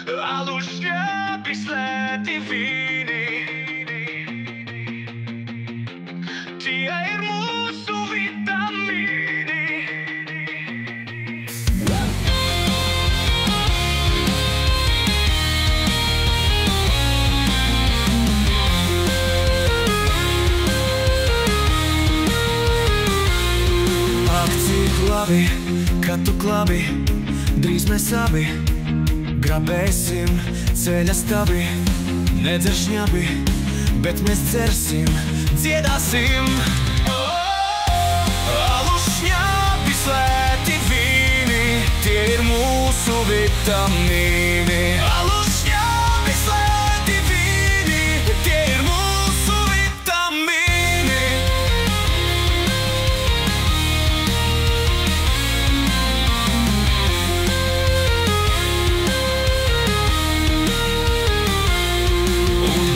Alus, šņāpi, slēti vīni. Tie ir mūsu vitamīni. Ak, cik labi, kad tu klabi, drīz mēs abi grabēsim ceļa stabi. Nedzer šņabi, bet mēs dzersim, dziedāsim. Alus, šņabi, slēti vīni, tie ir mūsu vitamīni. Alus, šņabi, slēti vīni, tie ir mūsu vitamīni.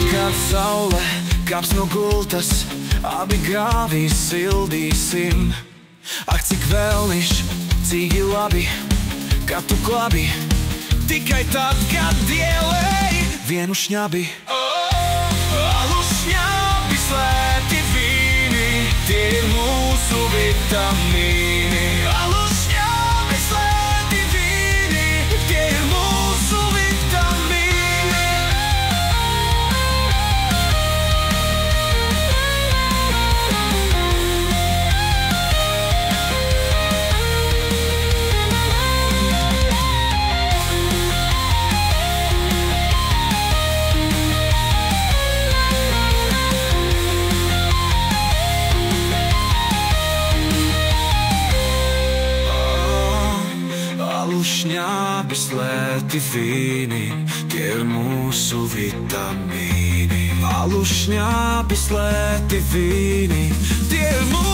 Kad saule kāps no gultas, abi grāvīs sildīsim. Ak, cik vēlniš, cīgi labi, kad tu klabi, tikai tad, kad ielēji vienu šņabi. Alus, šņabi, slēti vīni, tie ir mūsu vitamīni. Alus, šņabi, slēti vīni, tie ir mūsu vitamīni. Šņābi, slēti vīni, tie ir mūsu vitamīni. Alus, šņābi, slēti vīni, tie ir mūsu